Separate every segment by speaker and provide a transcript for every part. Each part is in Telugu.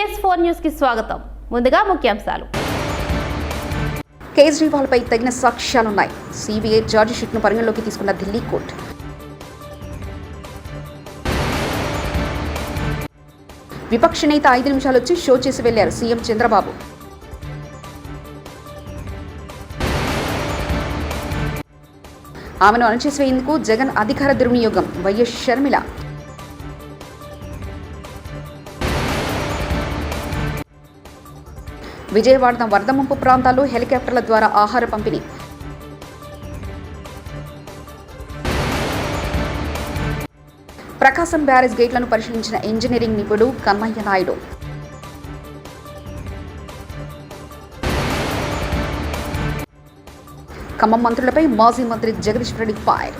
Speaker 1: PS4 న్యూస్ కి స్వాగతం. ముందుగా ముఖ్యాంశాలు.
Speaker 2: కేజ్రీవాల్ పై తగిన సాక్ష్యాలున్నాయి. సిబిఐ ఛార్జ్ షీట్ను పరిగణలోకి తీసుకున్న ఢిల్లీ కోర్టు. విపక్ష నేత 5 నిమిషాలు వచ్చి షో చేసి వెళ్లారు సీఎం చంద్రబాబు. ఆమెను అణచివేసేందుకు జగన్ అధికార దుర్వినియోగం. వైఎస్ షర్మిల. విజయవాడ వరద ముంపు ప్రాంతాల్లో హెలికాప్టర్ల ద్వారా ఆహార పంపిణీ. ప్రకాశం బ్యారేజ్ గేట్లను పరిశీలించిన ఇంజనీరింగ్ నిపుణుడు కన్నయ్య నాయుడు. ఖమ్మం మంత్రులపై మాజీ మంత్రి జగదీష్ రెడ్డి ఫైర్.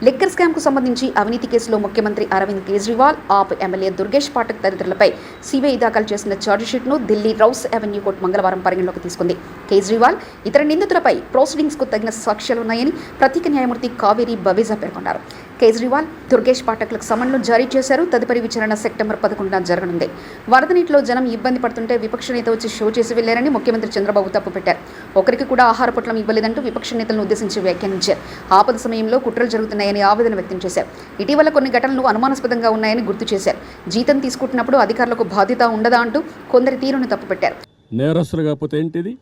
Speaker 2: లిక్కర్ స్కామ్కు సంబంధించి అవినీతి కేసులో ముఖ్యమంత్రి అరవింద్ కేజ్రీవాల్, ఆప్ ఎమ్మెల్యే దుర్గేష్ పాఠక్ తదితరులపై సిబిఐ దాఖలు చేసిన ఛార్జిషీట్ను ఢిల్లీ రౌస్ అవెన్యూ కోర్టు మంగళవారం పరిగణలోకి తీసుకుంది. కేజ్రీవాల్, ఇతర నిందితులపై ప్రొసీడింగ్స్కు తగిన సాక్ష్యాలున్నాయని ప్రత్యేక న్యాయమూర్తి కావేరి బవేజా పేర్కొన్నారు. కేజ్రీవాల్, దుర్గేష్ పాఠక్లకు సమన్లు జారీ చేశారు. తదుపరి విచారణ సెప్టెంబర్ 11న జరగనుంది. వరద నీటిలో జనం ఇబ్బంది పడుతుంటే విపక్ష నేత వచ్చి షో చేసి వెళ్లారని ముఖ్యమంత్రి చంద్రబాబు తప్పుపెట్టారు. ఒకరికి కూడా ఆహార పొట్లం ఇవ్వలేదంటూ విపక్ష నేతలను ఉద్దేశించి వ్యాఖ్యానించారు. ఆపద సమయంలో కుట్రలు జరుగుతున్నాయని ఆవేదన వ్యక్తం చేశారు. ఇటీవల కొన్ని ఘటనలు అనుమానాస్పదంగా ఉన్నాయని గుర్తు చేశారు. జీతం తీసుకుంటున్నప్పుడు అధికారులకు బాధ్యత ఉండదా అంటూ కొందరి తీరును తప్పుపెట్టారు.
Speaker 3: నేరస్తులు కాకపోతే ఏంటిది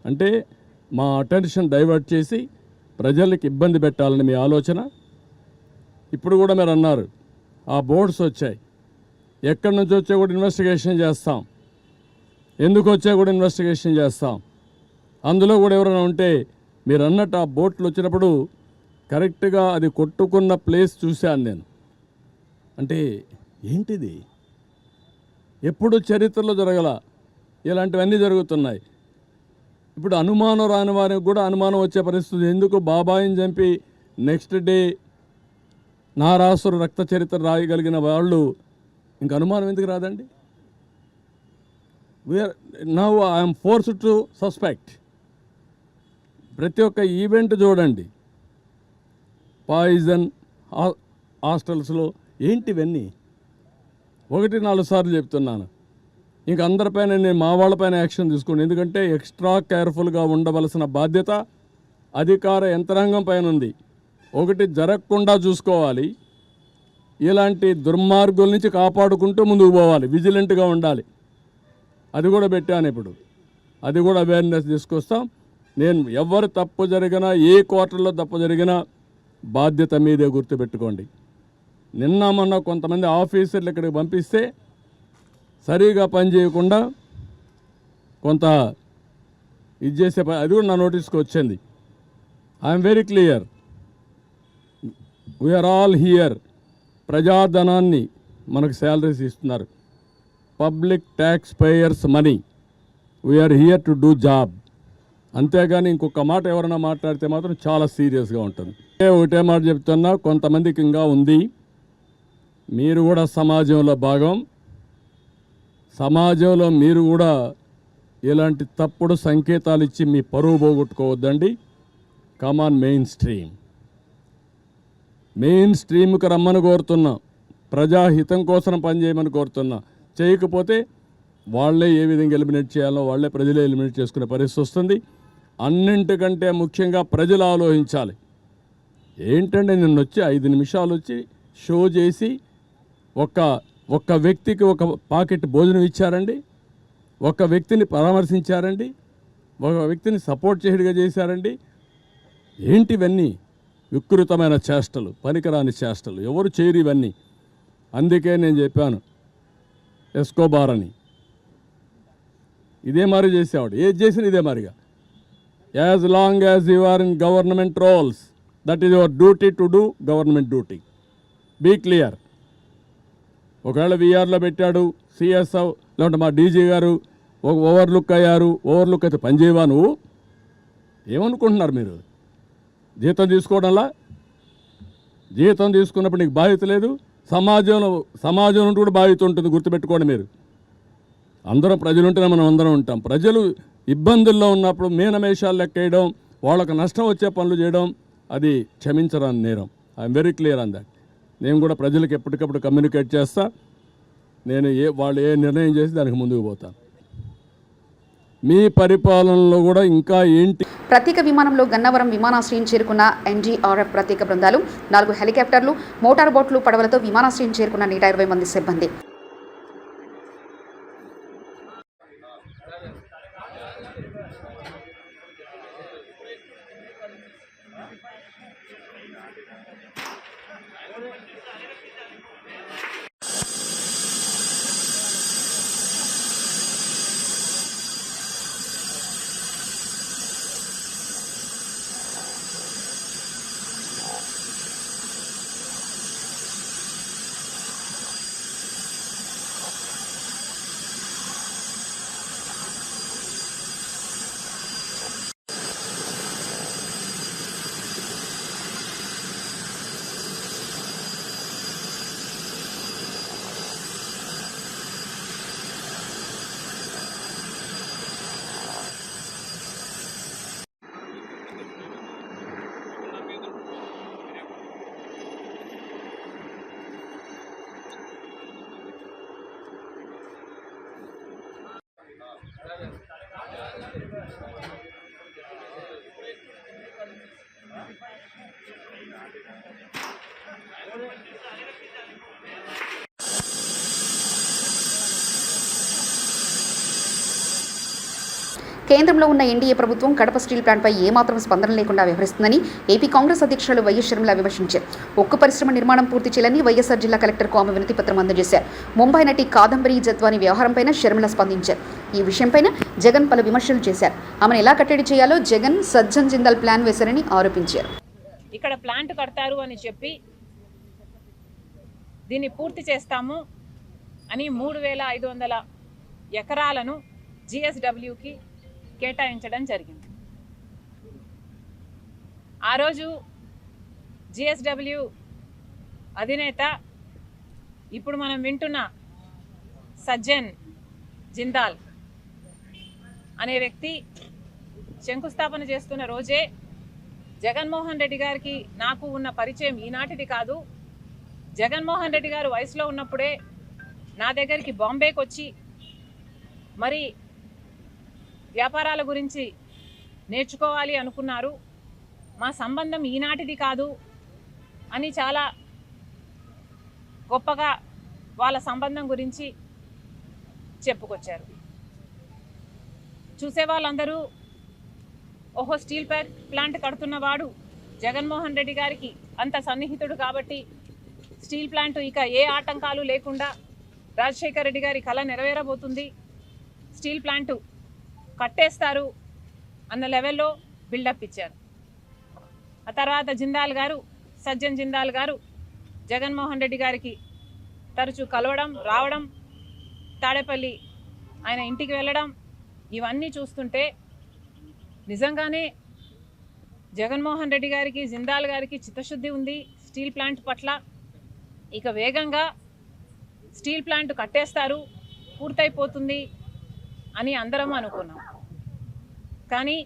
Speaker 3: అంటే మా అటెన్షన్ డైవర్ట్ చేసి ప్రజలకు ఇబ్బంది పెట్టాలని మీ ఆలోచన. ఇప్పుడు కూడా మీరు అన్నారు ఆ బోర్డ్స్ వచ్చాయి, ఎక్కడి నుంచి వచ్చా కూడా ఇన్వెస్టిగేషన్ చేస్తాం, ఎందుకు వచ్చా కూడా ఇన్వెస్టిగేషన్ చేస్తాం. అందులో కూడా ఎవరైనా ఉంటే మీరు అన్నట్టు ఆ బోట్లు వచ్చినప్పుడు కరెక్ట్గా అది కొట్టుకున్న ప్లేస్ చూశాను నేను. అంటే ఏంటిది ఎప్పుడు చరిత్రలో జరగల, ఇలాంటివన్నీ జరుగుతున్నాయి. ఇప్పుడు అనుమానం రాని వారికి కూడా అనుమానం వచ్చే పరిస్థితి. ఎందుకు బాబాయిని చంపి నెక్స్ట్ డే నారాసురు రక్త చరిత్ర రాయగలిగిన వాళ్ళు ఇంక అనుమానం ఎందుకు రాదండి? We're now I'm forced to suspect. ప్రతి ఒక్క ఈవెంట్ చూడండి, పాయిజన్ హాస్టల్స్లో ఏంటివన్నీ 1-4 సార్లు చెప్తున్నాను. ఇంక అందరిపైన నేను మా వాళ్ళపైన యాక్షన్ తీసుకోండి. ఎందుకంటే ఎక్స్ట్రా కేర్ఫుల్గా ఉండవలసిన బాధ్యత అధికార యంత్రాంగం పైన ఉంది. ఒకటి జరగకుండా చూసుకోవాలి, ఇలాంటి దుర్మార్గుల నుంచి కాపాడుకుంటూ ముందుకు పోవాలి, విజిలెంట్గా ఉండాలి. అది కూడా పెట్టాను. ఇప్పుడు అది కూడా అవేర్నెస్ తీసుకొస్తాం. నేను ఎవరు తప్పు జరిగినా, ఏ క్వార్టర్లో తప్పు జరిగినా బాధ్యత మీదే గుర్తుపెట్టుకోండి. నిన్న మొన్న కొంతమంది ఆఫీసర్లు ఇక్కడికి పంపిస్తే సరిగా పని చేయకుండా కొంత ఇది చేసే పని, అది కూడా నా నోటీస్కి వచ్చింది. I'm very clear, we're all here. ప్రజాధనాన్ని మనకు శాలరీస్ ఇస్తున్నారు, public taxpayers money. We're here to do job. అంతేగాని ఇంకొక మాట ఎవరైనా మాట్లాడితే మాత్రం చాలా సీరియస్గా ఉంటుంది. ఒకటే మాట చెప్తున్నా, కొంతమందికి ఇంకా ఉంది. మీరు కూడా సమాజంలో భాగం. సమాజంలో మీరు కూడా ఇలాంటి తప్పుడు సంకేతాలు ఇచ్చి మీ పరువు పోగొట్టుకోవద్దండి. కమాన్ మెయిన్ స్ట్రీమ్కి రమ్మని కోరుతున్నా, ప్రజాహితం కోసం పనిచేయమని కోరుతున్నా. చేయకపోతే వాళ్ళే ఏ విధంగా ఎలిమినేట్ చేయాలో వాళ్ళే ప్రజలే ఎలిమినేట్ చేసుకునే పరిస్థితి వస్తుంది. అన్నింటికంటే ముఖ్యంగా ప్రజలు ఆలోచించాలి. ఏంటంటే నిన్న వచ్చి 5 నిమిషాలు వచ్చి షో చేసి ఒక్క వ్యక్తికి ఒక పాకెట్ భోజనం ఇచ్చారండి, ఒక వ్యక్తిని పరామర్శించారండి, ఒక వ్యక్తిని సపోర్ట్ చేయడిగా చేశారండి. ఏంటివన్నీ వికృతమైన చేష్టలు, పనికిరాని చేష్టలు. ఎవరు చేయరు ఇవన్నీ. అందుకే నేను చెప్పాను ఎస్కోబార్ అని. ఇదే మరి చేసేవాడు, ఏది చేసినా ఇదే మరిగా. As long as you are in government roles, that is your duty to do government duty. Be clear. ఒకవేళ వీఆర్లో పెట్టాడు సిఎస్ఓ, లేకుంటే మా డీజీ గారు ఓవర్లుక్ అయ్యారు, ఓవర్లుక్ అయితే పనిచేయవా నువ్వు? ఏమనుకుంటున్నారు మీరు? జీతం తీసుకోవడంలా? జీతం తీసుకున్నప్పుడు నీకు బాధ్యత లేదు. సమాజం నుండి కూడా బాధ్యత ఉంటుంది, గుర్తుపెట్టుకోండి. మీరు అందరం ప్రజలు ఉంటేనే మనం అందరం ఉంటాం. ప్రజలు ఇబ్బందుల్లో ఉన్నప్పుడు మీనమేషాలు లెక్కేయడం, వాళ్ళకు నష్టం వచ్చే పనులు చేయడం అది క్షమించరాని నేరం. I'm very clear on that. నేను కూడా ప్రజలకు ఎప్పటికప్పుడు కమ్యూనికేట్ చేస్తా. నేను వాళ్ళు ఏ నిర్ణయం చేసి దానికి ముందుకు పోతాను. మీ పరిపాలనలో కూడా ఇంకా ఏంటి?
Speaker 2: ప్రత్యేక విమానంలో గన్నవరం విమానాశ్రయం చేరుకున్న ఎన్డీఆర్ఎఫ్ ప్రత్యేక బృందాలు, 4 హెలికాప్టర్లు, మోటార్ బోట్లు, పడవలతో విమానాశ్రయం చేరుకున్న 120 మంది సిబ్బంది. కేంద్రంలో ఉన్న ఎన్డీఏ ప్రభుత్వం కడప స్టీల్ ప్లాంట్పై ఏమాత్రం స్పందన లేకుండా వ్యవహరిస్తుందని ఏపీ కాంగ్రెస్ అధ్యక్షులు వైఎస్ షర్మిల విమర్శించారు. ఉక్కు పరిశ్రమ నిర్మాణం పూర్తి చేయాలని వైఎస్ఆర్ జిల్లా కలెక్టర్కు ఆమె వినతి పత్రం అందజేశారు. ముంబై నటి కాదంబరి జత్వాని వ్యవహారంపైన షర్మిల స్పందించారు. ఈ విషయంపైన జగన్ పలు విమర్శలు చేశారు. ఆమెను ఎలా కట్టడి చేయాలో జగన్ సజ్జన్ జిందాల్ ప్లాన్ వేశారని ఆరోపించారు.
Speaker 4: ఇక్కడ ప్లాంట్ కడతారు అని చెప్పి దీన్ని పూర్తి చేస్తాము అని 3500 ఎకరాలను జిఎస్డబ్ల్యూకి కేటాయించడం జరిగింది. ఆ రోజు జిఎస్డబ్ల్యూ అధినేత ఇప్పుడు మనం వింటున్న సజ్జన్ జిందాల్ అనే వ్యక్తి శంకుస్థాపన చేస్తున్న రోజే జగన్మోహన్ రెడ్డి గారికి నాకు ఉన్న పరిచయం ఈనాటిది కాదు. జగన్మోహన్ రెడ్డి గారు వయసులో ఉన్నప్పుడే నా దగ్గరికి బాంబేకి వచ్చి మరి వ్యాపారాల గురించి నేర్చుకోవాలి అనుకున్నారు. మా సంబంధం ఈనాటిది కాదు అని చాలా గొప్పగా వాళ్ళ సంబంధం గురించి చెప్పుకొచ్చారు. చూసే వాళ్ళందరూ ఓహో స్టీల్ ప్లాంట్ కడుతున్నవాడు జగన్మోహన్ రెడ్డి గారికి అంత సన్నిహితుడు కాబట్టి స్టీల్ ప్లాంట్ ఇక ఏ ఆటంకాలు లేకుండా రాజశేఖర్ రెడ్డి గారి కళ నెరవేరబోతుంది, స్టీల్ ప్లాంటు కట్టేస్తారు అన్న లెవెల్లో బిల్డప్ ఇచ్చారు. ఆ తర్వాత జిందాల్ గారు, సజ్జన్ జిందాల్ గారు జగన్మోహన్ రెడ్డి గారికి తరచూ కలవడం, రావడం, తాడేపల్లి ఆయన ఇంటికి వెళ్ళడం, ఇవన్నీ చూస్తుంటే నిజంగానే జగన్మోహన్ రెడ్డి గారికి, జిందాల్ గారికి చిత్తశుద్ధి ఉంది స్టీల్ ప్లాంట్ పట్ల. ఇక వేగంగా స్టీల్ ప్లాంట్ కట్టేస్తారు, పూర్తయిపోతుంది అని అందరం అనుకున్నాం. కానీ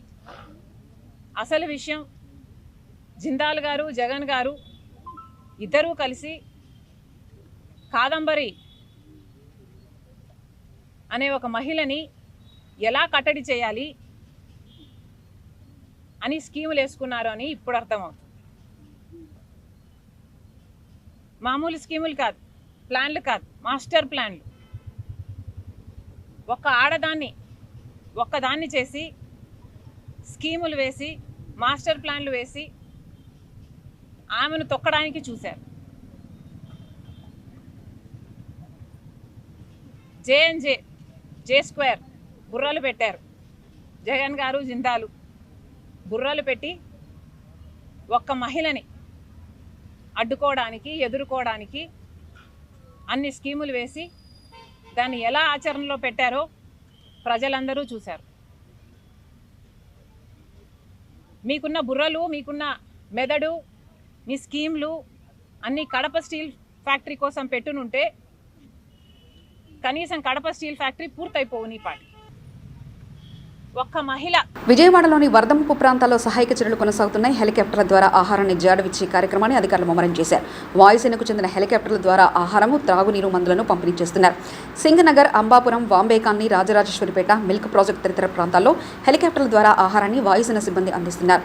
Speaker 4: అసలు విషయం జిందాల్ గారు, జగన్ గారు ఇద్దరూ కలిసి కాదంబరి అనే ఒక మహిళని ఎలా కట్టడి చేయాలి అని స్కీములు వేసుకున్నారు అని ఇప్పుడు అర్థమవుతుంది. మామూలు స్కీములు కాదు, ప్లాన్లు కాదు, మాస్టర్ ప్లాన్లు. ఒక్కదాన్ని చేసి స్కీములు వేసి మాస్టర్ ప్లాన్లు వేసి ఆమెను తొక్కడానికి చూశారు. జే స్క్వేర్ బుర్రలు పెట్టారు జగన్ గారు, జిందాలు బుర్రలు పెట్టి ఒక్క మహిళని అడ్డుకోవడానికి, ఎదుర్కోవడానికి అన్ని స్కీములు వేసి దాన్ని ఎలా ఆచరణలో పెట్టారో ప్రజలందరూ చూశారు. మీకున్న బుర్రలు, మీకున్న మెదడు, మీ స్కీమ్లు అన్నీ కడప స్టీల్ ఫ్యాక్టరీ కోసం పెట్టునుంటే కనీసం కడప స్టీల్ ఫ్యాక్టరీ పూర్తయిపోవు నీ పాటి. ఒక్క మహిళ.
Speaker 2: విజయవాడలోని వరద ముప్పు ప్రాంతాల్లో సహాయక చర్యలు కొనసాగుతున్నాయి. హెలికాప్టర్ల ద్వారా ఆహారాన్ని జాడవిచ్చే కార్యక్రమాన్ని అధికారులు ముమ్మరం చేశారు. వాయుసేనకు చెందిన హెలికాప్టర్ల ద్వారా ఆహారము, త్రాగునీరు, మందులను పంపిణీ చేస్తున్నారు. Singh Nagar, Ambapuram, Vambay colony, Rajarajeswaripeta, milk project తదితర ప్రాంతాల్లో హెలికాప్టర్ల ద్వారా ఆహారాన్ని వాయుసేన సిబ్బంది అందిస్తున్నారు.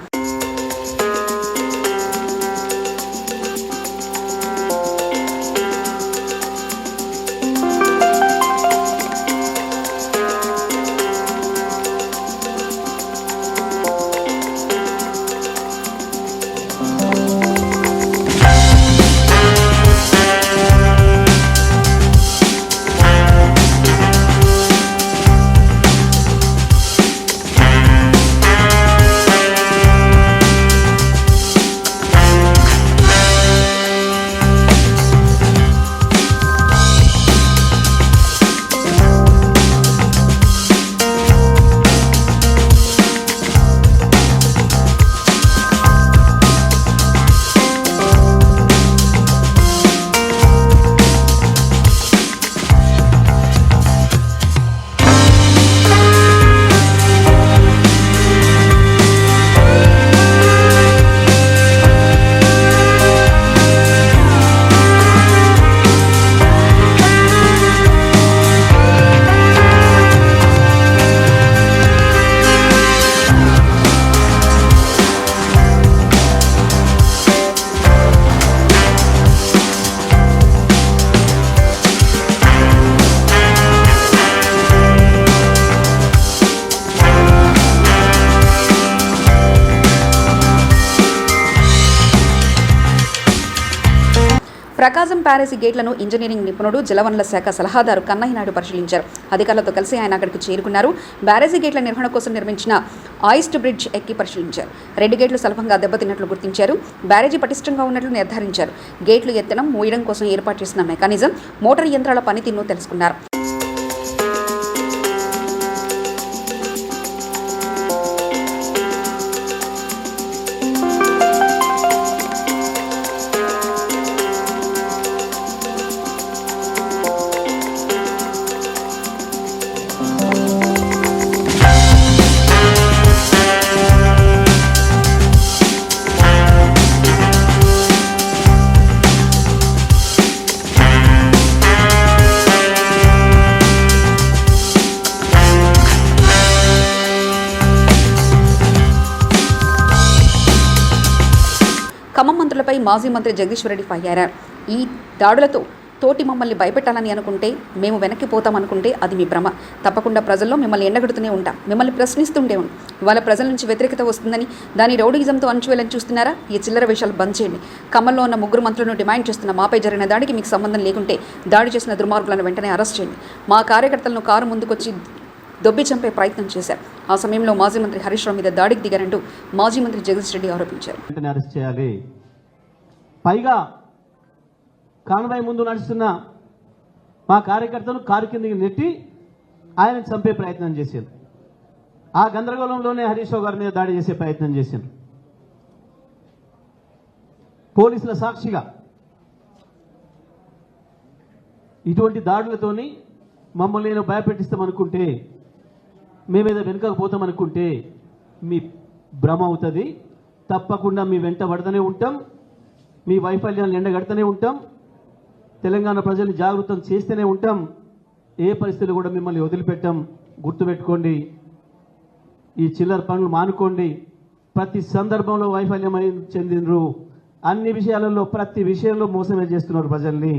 Speaker 2: ప్రకాశం ప్యారేసి గేట్లను ఇంజనీరింగ్ నిపుణుడు, జలవనరుల శాఖ సలహాదారు కన్నయ్య నాయుడు పరిశీలించారు. అధికారులతో కలిసి ఆయన అక్కడికి చేరుకున్నారు. బ్యారేజీ గేట్ల నిర్వహణ కోసం నిర్మించిన ఆయిస్ట్ బ్రిడ్జ్ ఎక్కి పరిశీలించారు. 2 గేట్లు సులభంగా దెబ్బతిన్నట్లు గుర్తించారు. బ్యారేజీ పటిష్టంగా ఉన్నట్లు నిర్ధారించారు. గేట్లు ఎత్తడం, మూయడం కోసం ఏర్పాటు చేసిన మెకానిజం, మోటార్ యంత్రాల పనితీరును తెలుసుకున్నారు. ఖమ్మం మంత్రులపై మాజీ మంత్రి జగదీశ్వర్ రెడ్డి ఫైర్. ఈ దాడులతో తోటి మమ్మల్ని భయపెట్టాలని అనుకుంటే, మేము వెనక్కిపోతామనుకుంటే అది మీ భ్రమ. తప్పకుండా ప్రజల్లో మిమ్మల్ని ఎండగడుతూనే ఉంటాం, మిమ్మల్ని ప్రశ్నిస్తుంటే ఉంటాం. ఇవాళ ప్రజల నుంచి వ్యతిరేకత వస్తుందని దాని రౌడీయిజంతో అణచివేయాలని చూస్తున్నారా? ఈ చిల్లర విషయాలు బంద్ చేయండి. ఖమ్మంలో ఉన్న 3 మంత్రులను డిమాండ్ చేస్తున్న మాపై జరిగిన దాడికి మీకు సంబంధం లేకుంటే దాడి చేసిన దుర్మార్గులను వెంటనే అరెస్ట్ చేయండి. మా కార్యకర్తలను కారు ముందుకొచ్చి దొబ్బి చంపే ప్రయత్నం చేశారు. ఆ సమయంలో మాజీ మంత్రి హరీష్ రావు మీద దాడికి దిగారంటూ మాజీ మంత్రి జగదీష్ రెడ్డి ఆరోపించారు.
Speaker 5: పైగా కాన్వాయ్ ముందు నడుస్తున్న మా కార్యకర్తను కారు కిందకి నెట్టి ఆయన చంపే ప్రయత్నం చేశారు. ఆ గందరగోళంలోనే హరీష్ రావు గారి మీద దాడి చేసే ప్రయత్నం చేశారు. పోలీసుల సాక్షిగా ఇటువంటి దాడులతోని మమ్మల్ని నేను భయపెట్టిస్తామనుకుంటే, మేమేదో వెనుకపోతామనుకుంటే మీ భ్రమ అవుతుంది. తప్పకుండా మీ వెంట పడుతూనే ఉంటాం, మీ వైఫల్యాలను ఎండగడుతూనే ఉంటాం, తెలంగాణ ప్రజల్ని జాగృతం చేస్తూనే ఉంటాం. ఏ పరిస్థితులు కూడా మిమ్మల్ని వదిలిపెట్టాం. గుర్తుపెట్టుకోండి, ఈ చిల్లర పనులు మానుకోండి. ప్రతి సందర్భంలో వైఫల్యం చెందినరు, అన్ని విషయాలలో ప్రతి విషయంలో మోసమే చేస్తున్నారు ప్రజల్ని.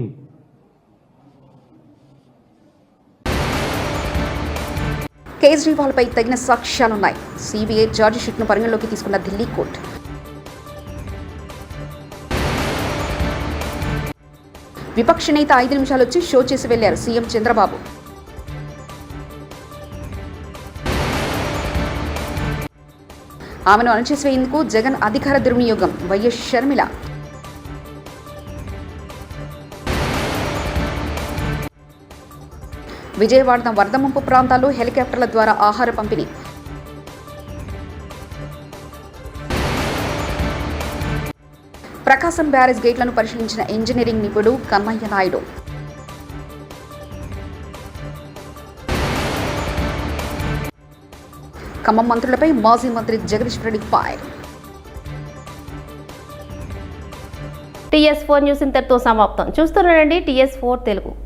Speaker 2: కేజ్రీవాల్పై తగిన సాక్ష్యాలున్నాయి. సిబిఐ ఛార్జిషీట్ను పరిగణలోకి తీసుకున్న ఢిల్లీ కోర్టు. విపక్ష నేత 5 నిమిషాలు వచ్చి షో చేసి వెళ్లారు సీఎం చంద్రబాబు. ఆమెను అణచివేసేందుకు జగన్ అధికార దుర్వినియోగం. వైఎస్ షర్మిల. విజయవాడ వరద ముంపు ప్రాంతాల్లో హెలికాప్టర్ల ద్వారా ఆహార పంపిణీ. ప్రకాశం బ్యారేజ్ గేట్లను పరిశీలించిన ఇంజనీరింగ్ నిపుణుడు కన్నయ్య నాయుడు. ఖమ్మం మంత్రులపై మాజీ మంత్రి Jagadish Reddy fire.
Speaker 1: TS4 news ఇంతటితో సమాప్తం. చూస్తున్నారండి TS4 తెలుగు.